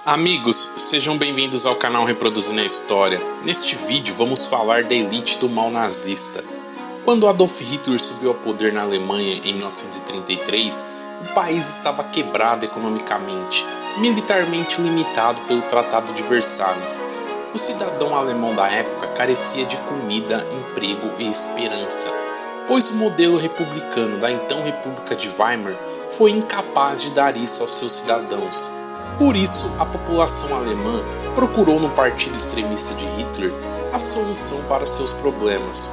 Amigos, sejam bem-vindos ao canal Reproduzindo a História. Neste vídeo vamos falar da elite do mal nazista. Quando Adolf Hitler subiu ao poder na Alemanha em 1933, o país estava quebrado economicamente, militarmente limitado pelo Tratado de Versalhes. O cidadão alemão da época carecia de comida, emprego e esperança, pois o modelo republicano da então República de Weimar foi incapaz de dar isso aos seus cidadãos. Por isso, a população alemã procurou no partido extremista de Hitler a solução para seus problemas.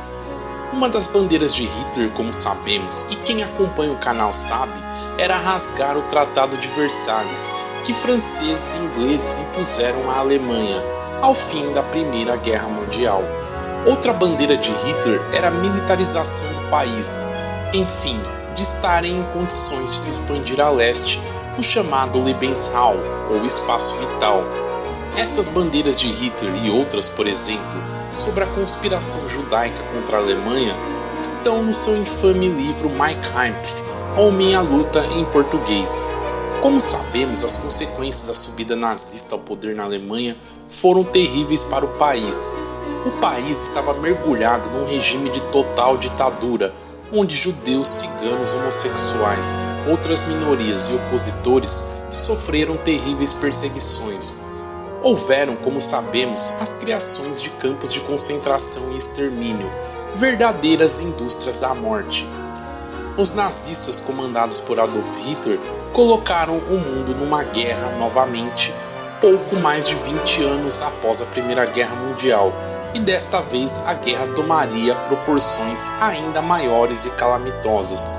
Uma das bandeiras de Hitler, como sabemos, e quem acompanha o canal sabe, era rasgar o Tratado de Versalhes, que franceses e ingleses impuseram à Alemanha, ao fim da Primeira Guerra Mundial. Outra bandeira de Hitler era a militarização do país, enfim, de estarem em condições de se expandir a leste, no chamado Lebensraum, ou espaço vital. Estas bandeiras de Hitler e outras, por exemplo, sobre a conspiração judaica contra a Alemanha, estão no seu infame livro Mein Kampf, ou Minha Luta em português. Como sabemos, as consequências da subida nazista ao poder na Alemanha foram terríveis para o país. O país estava mergulhado num regime de total ditadura, onde judeus, ciganos, homossexuais, outras minorias e opositores sofreram terríveis perseguições. Houveram, como sabemos, as criações de campos de concentração e extermínio, verdadeiras indústrias da morte. Os nazistas, comandados por Adolf Hitler, colocaram o mundo numa guerra novamente, pouco mais de 20 anos após a Primeira Guerra Mundial, e desta vez a guerra tomaria proporções ainda maiores e calamitosas.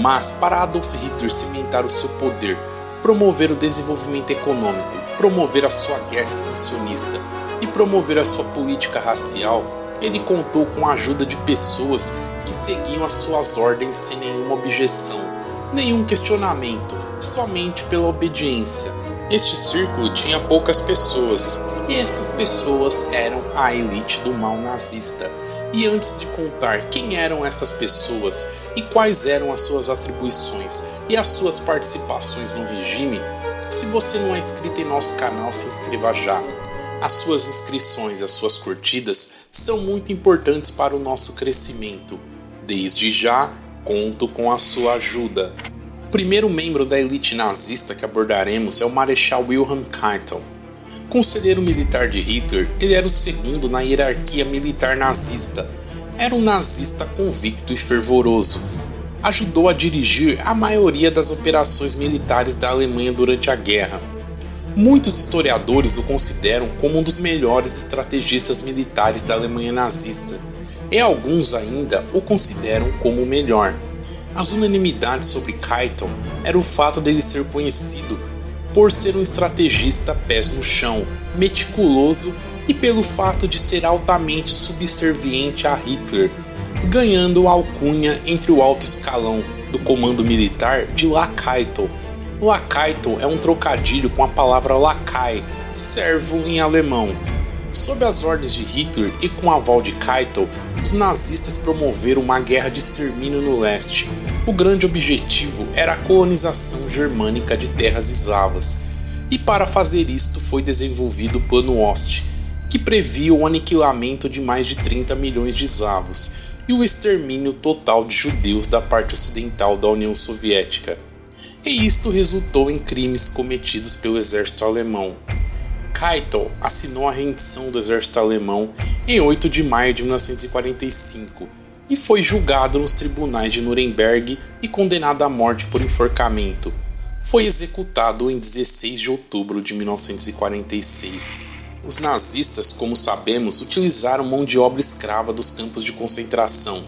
Mas para Adolf Hitler cimentar o seu poder, promover o desenvolvimento econômico, promover a sua guerra expansionista e promover a sua política racial, ele contou com a ajuda de pessoas que seguiam as suas ordens sem nenhuma objeção, nenhum questionamento, somente pela obediência. Este círculo tinha poucas pessoas, e estas pessoas eram a elite do mal nazista. E antes de contar quem eram estas pessoas e quais eram as suas atribuições e as suas participações no regime, se você não é inscrito em nosso canal, se inscreva já. As suas inscrições e as suas curtidas são muito importantes para o nosso crescimento. Desde já, conto com a sua ajuda. O primeiro membro da elite nazista que abordaremos é o Marechal Wilhelm Keitel. Conselheiro militar de Hitler, ele era o segundo na hierarquia militar nazista. Era um nazista convicto e fervoroso. Ajudou a dirigir a maioria das operações militares da Alemanha durante a guerra. Muitos historiadores o consideram como um dos melhores estrategistas militares da Alemanha nazista, e alguns ainda o consideram como o melhor. As unanimidades sobre Keitel era o fato dele ser conhecido por ser um estrategista pés no chão, meticuloso e pelo fato de ser altamente subserviente a Hitler, ganhando a alcunha entre o alto escalão do comando militar de Lacaitel. Lacaitel é um trocadilho com a palavra lacai, servo em alemão. Sob as ordens de Hitler e com o aval de Keitel, os nazistas promoveram uma guerra de extermínio no leste. O grande objetivo era a colonização germânica de terras eslavas, e para fazer isto foi desenvolvido o Plano Ost, que previa o aniquilamento de mais de 30 milhões de eslavos e o extermínio total de judeus da parte ocidental da União Soviética. E isto resultou em crimes cometidos pelo exército alemão. Keitel assinou a rendição do exército alemão em 8 de maio de 1945 e foi julgado nos tribunais de Nuremberg e condenado à morte por enforcamento. Foi executado em 16 de outubro de 1946. Os nazistas, como sabemos, utilizaram mão de obra escrava dos campos de concentração.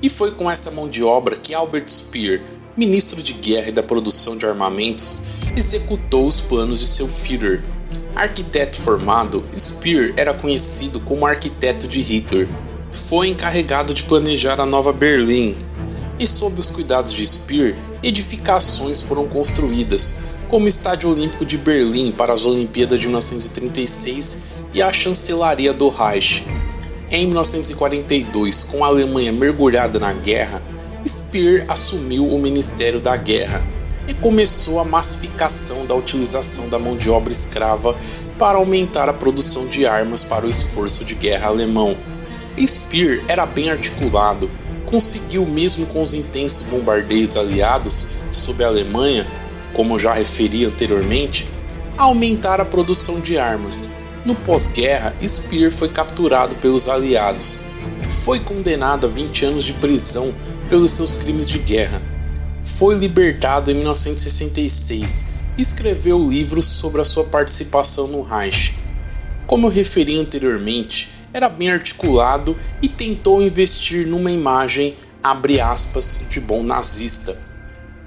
E foi com essa mão de obra que Albert Speer, ministro de guerra e da produção de armamentos, executou os planos de seu Führer. Arquiteto formado, Speer era conhecido como arquiteto de Hitler. Foi encarregado de planejar a Nova Berlim, e sob os cuidados de Speer, edificações foram construídas, como o Estádio Olímpico de Berlim para as Olimpíadas de 1936 e a Chancelaria do Reich. Em 1942, com a Alemanha mergulhada na guerra, Speer assumiu o Ministério da Guerra. e começou a massificação da utilização da mão de obra escrava para aumentar a produção de armas para o esforço de guerra alemão. Speer era bem articulado, conseguiu, mesmo com os intensos bombardeios aliados sobre a Alemanha, como eu já referi anteriormente, aumentar a produção de armas. No pós-guerra, Speer foi capturado pelos aliados. Foi condenado a 20 anos de prisão pelos seus crimes de guerra. Foi libertado em 1966 e escreveu livros sobre a sua participação no Reich. Como eu referi anteriormente, era bem articulado e tentou investir numa imagem, abre aspas, de bom nazista,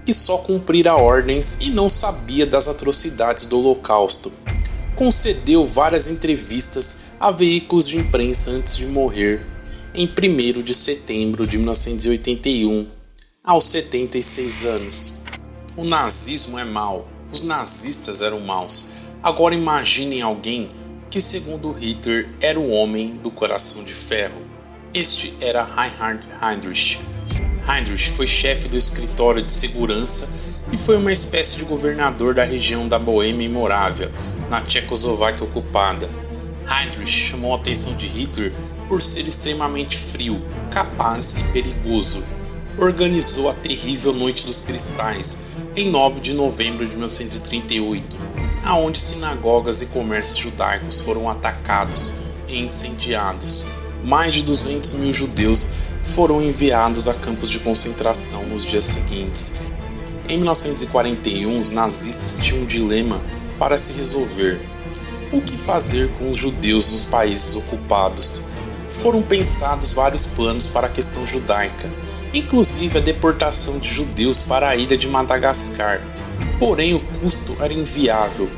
que só cumprira ordens e não sabia das atrocidades do Holocausto. Concedeu várias entrevistas a veículos de imprensa antes de morrer em 1º de setembro de 1981, aos 76 anos. O nazismo é mau, os nazistas eram maus. Agora imaginem alguém que, segundo Hitler, era o homem do coração de ferro. Este era Reinhard Heydrich. Heydrich foi chefe do escritório de segurança e foi uma espécie de governador da região da Boêmia e Morávia, na Tchecoslováquia ocupada. Heydrich chamou a atenção de Hitler por ser extremamente frio, capaz e perigoso. Organizou a terrível Noite dos Cristais, em 9 de novembro de 1938, aonde sinagogas e comércios judaicos foram atacados e incendiados. Mais de 200 mil judeus foram enviados a campos de concentração nos dias seguintes. Em 1941, os nazistas tinham um dilema para se resolver: o que fazer com os judeus nos países ocupados? Foram pensados vários planos para a questão judaica, inclusive a deportação de judeus para a ilha de Madagascar. Porém, o custo era inviável,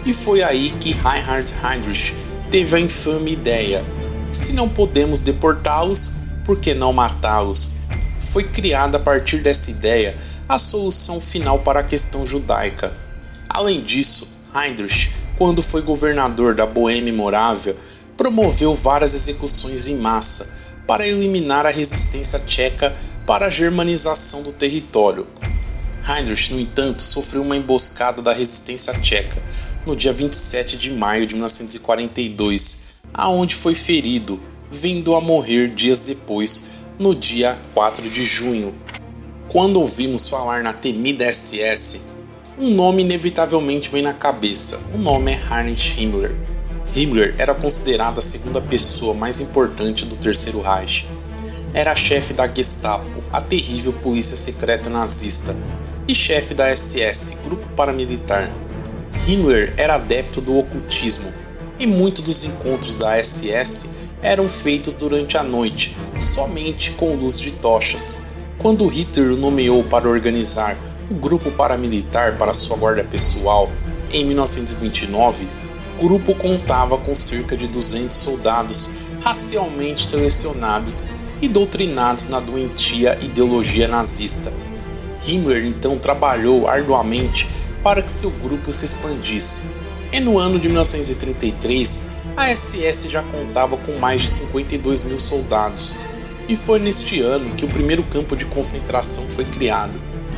e foi aí que Reinhard Heydrich teve a infame ideia: se não podemos deportá-los, por que não matá-los? Foi criada a partir dessa ideia a solução final para a questão judaica. Além disso, Heydrich, quando foi governador da Boêmia e Morávia, promoveu várias execuções em massa para eliminar a resistência tcheca para a germanização do território. Heydrich, no entanto, sofreu uma emboscada da resistência tcheca no dia 27 de maio de 1942, aonde foi ferido, vindo a morrer dias depois, no dia 4 de junho. Quando ouvimos falar na temida SS, um nome inevitavelmente vem na cabeça. O nome é Heinrich Himmler. Himmler era considerado a segunda pessoa mais importante do Terceiro Reich. Era chefe da Gestapo, a terrível polícia secreta nazista, e chefe da SS, grupo paramilitar. Himmler era adepto do ocultismo, e muitos dos encontros da SS eram feitos durante a noite, somente com luz de tochas. Quando Hitler o nomeou para organizar o grupo paramilitar para sua guarda pessoal, em 1929, o grupo contava com cerca de 200 soldados racialmente selecionados e doutrinados na doentia ideologia nazista. Himmler então trabalhou arduamente para que seu grupo se expandisse. E no ano de 1933, a SS já contava com mais de 52 mil soldados. E foi neste ano que o primeiro campo de concentração foi criado,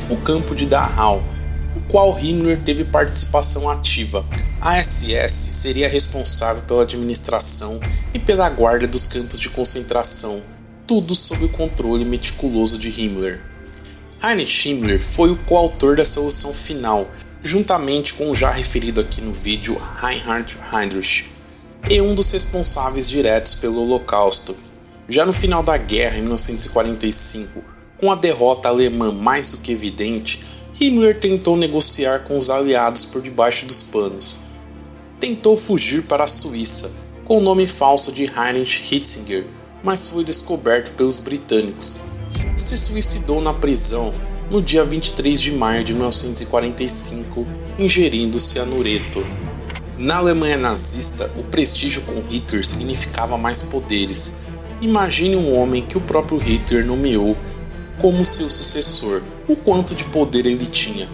o campo de Dachau, no qual Himmler teve participação ativa. A SS seria responsável pela administração e pela guarda dos campos de concentração, tudo sob o controle meticuloso de Himmler. Heinrich Himmler foi o coautor da solução final, juntamente com o já referido aqui no vídeo Reinhard Heydrich, e um dos responsáveis diretos pelo Holocausto. Já no final da guerra, em 1945, com a derrota alemã mais do que evidente, Himmler tentou negociar com os aliados por debaixo dos panos. Tentou fugir para a Suíça, com o nome falso de Heinrich Hitzinger, mas foi descoberto pelos britânicos. Se suicidou na prisão no dia 23 de maio de 1945, ingerindo cianureto. Na Alemanha nazista, o prestígio com Hitler significava mais poderes. Imagine um homem que o próprio Hitler nomeou como seu sucessor, o quanto de poder ele tinha.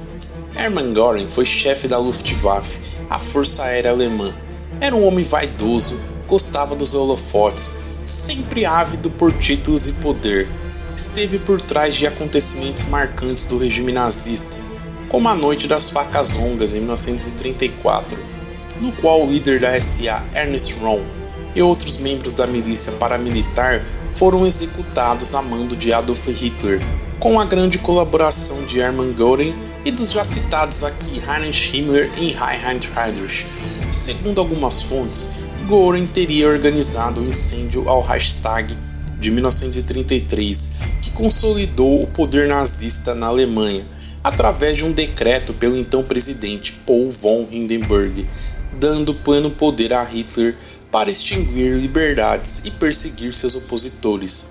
Hermann Göring foi chefe da Luftwaffe, a força aérea alemã. Era um homem vaidoso, gostava dos holofotes, sempre ávido por títulos e poder. Esteve por trás de acontecimentos marcantes do regime nazista. como a Noite das Facas Longas em 1934, no qual o líder da SA, Ernst Röhm, e outros membros da milícia paramilitar foram executados a mando de Adolf Hitler, com a grande colaboração de Hermann Göring e dos já citados aqui Heinrich Himmler e Heinrich Heydrich. Segundo algumas fontes, Göring teria organizado o incêndio ao Reichstag de 1933, que consolidou o poder nazista na Alemanha, através de um decreto pelo então presidente Paul von Hindenburg, dando pleno poder a Hitler para extinguir liberdades e perseguir seus opositores.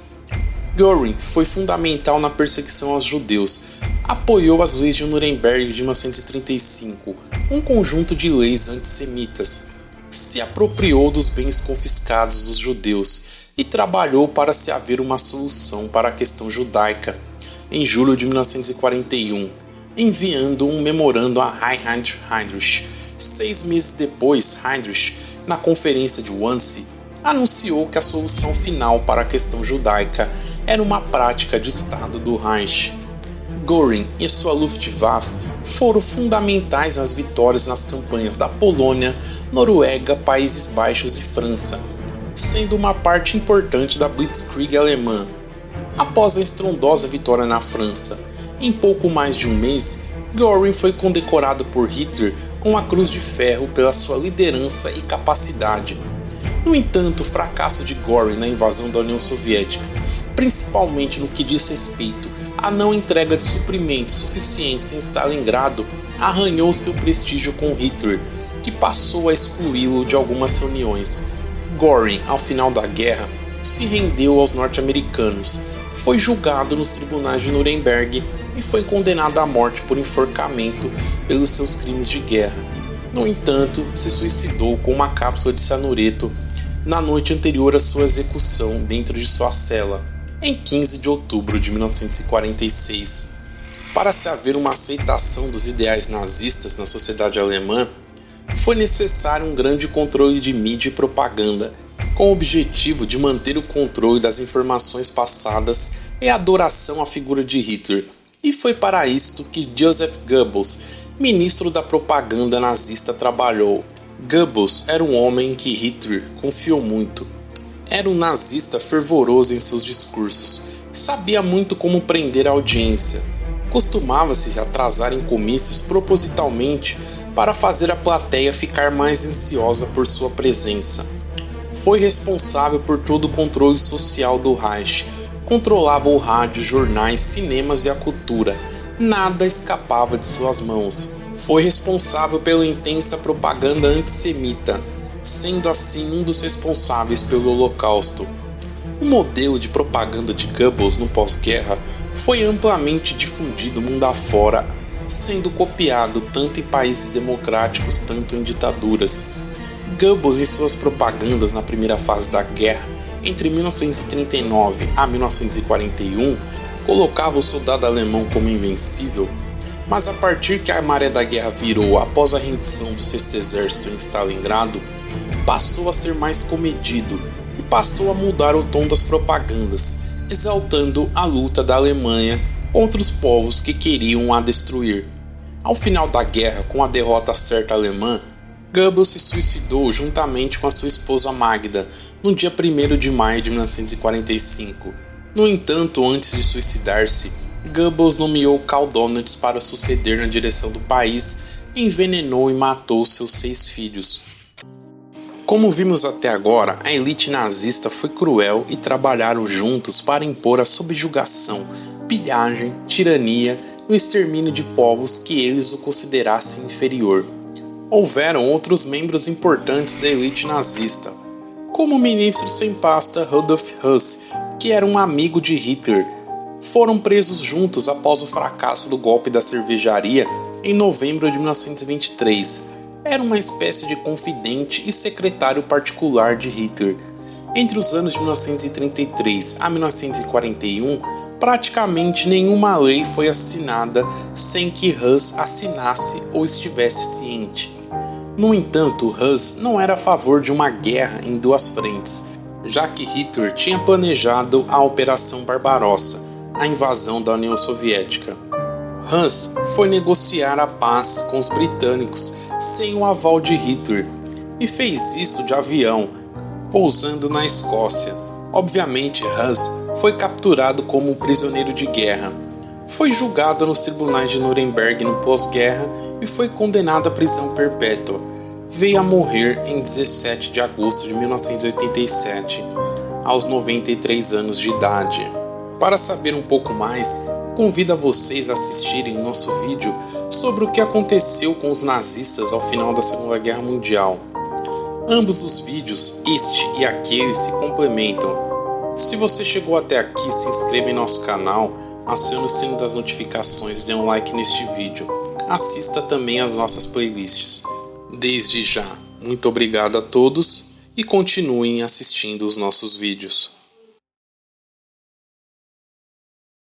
Göring foi fundamental na perseguição aos judeus, apoiou as leis de Nuremberg de 1935, um conjunto de leis antissemitas, se apropriou dos bens confiscados dos judeus e trabalhou para se haver uma solução para a questão judaica em julho de 1941, enviando um memorando a Heinrich Heydrich. 6 meses depois, Heydrich, na conferência de Wannsee, anunciou que a solução final para a questão judaica era uma prática de Estado do Reich. Göring e sua Luftwaffe foram fundamentais nas vitórias nas campanhas da Polônia, Noruega, Países Baixos e França, sendo uma parte importante da Blitzkrieg alemã. Após a estrondosa vitória na França, em pouco mais de um mês, Göring foi condecorado por Hitler com a Cruz de Ferro pela sua liderança e capacidade. No entanto, o fracasso de Göring na invasão da União Soviética, principalmente no que diz respeito à não entrega de suprimentos suficientes em Stalingrado, arranhou seu prestígio com Hitler, que passou a excluí-lo de algumas reuniões. Göring, ao final da guerra, se rendeu aos norte-americanos, foi julgado nos tribunais de Nuremberg e foi condenado à morte por enforcamento pelos seus crimes de guerra. No entanto, se suicidou com uma cápsula de cianureto na noite anterior à sua execução dentro de sua cela, em 15 de outubro de 1946. Para se haver uma aceitação dos ideais nazistas na sociedade alemã, foi necessário um grande controle de mídia e propaganda, com o objetivo de manter o controle das informações passadas e a adoração à figura de Hitler. E foi para isto que Joseph Goebbels, ministro da propaganda nazista, trabalhou. Goebbels era um homem em que Hitler confiou muito. Era um nazista fervoroso em seus discursos, sabia muito como prender a audiência. Costumava-se atrasar em comícios propositalmente para fazer a plateia ficar mais ansiosa por sua presença. Foi responsável por todo o controle social do Reich, controlava o rádio, jornais, cinemas e a cultura. Nada escapava de suas mãos. Foi responsável pela intensa propaganda antissemita, sendo assim um dos responsáveis pelo Holocausto. O modelo de propaganda de Goebbels no pós-guerra foi amplamente difundido mundo afora, sendo copiado tanto em países democráticos quanto em ditaduras. Goebbels, em suas propagandas na primeira fase da guerra, entre 1939 a 1941, colocava o soldado alemão como invencível, mas a partir que a maré da guerra virou após a rendição do Sexto Exército em Stalingrado, passou a ser mais comedido e passou a mudar o tom das propagandas, exaltando a luta da Alemanha contra os povos que queriam a destruir. Ao final da guerra, com a derrota certa alemã, Goebbels se suicidou juntamente com a sua esposa Magda, no dia 1º de maio de 1945. No entanto, antes de suicidar-se, Goebbels nomeou Karl Donitz para suceder na direção do país, envenenou e matou seus 6 filhos. Como vimos até agora, a elite nazista foi cruel e trabalharam juntos para impor a subjugação, pilhagem, tirania e o extermínio de povos que eles o considerassem inferior. Houveram outros membros importantes da elite nazista, como o ministro sem pasta Rudolf Höss, que era um amigo de Hitler. Foram presos juntos após o fracasso do golpe da cervejaria em novembro de 1923. Era uma espécie de confidente e secretário particular de Hitler. Entre os anos de 1933 a 1941, praticamente nenhuma lei foi assinada sem que Höss assinasse ou estivesse ciente. No entanto, Höss não era a favor de uma guerra em 2 frentes, já que Hitler tinha planejado a Operação Barbarossa, a invasão da União Soviética. Hans foi negociar a paz com os britânicos sem o aval de Hitler e fez isso de avião, pousando na Escócia. Obviamente, Hans foi capturado como um prisioneiro de guerra. Foi julgado nos tribunais de Nuremberg no pós-guerra e foi condenado à prisão perpétua. Veio a morrer em 17 de agosto de 1987, aos 93 anos de idade. Para saber um pouco mais, convido a vocês a assistirem nosso vídeo sobre o que aconteceu com os nazistas ao final da Segunda Guerra Mundial. Ambos os vídeos, este e aquele, se complementam. Se você chegou até aqui, se inscreva em nosso canal, acione o sino das notificações, dê um like neste vídeo. Assista também às nossas playlists. Desde já, muito obrigado a todos e continuem assistindo os nossos vídeos.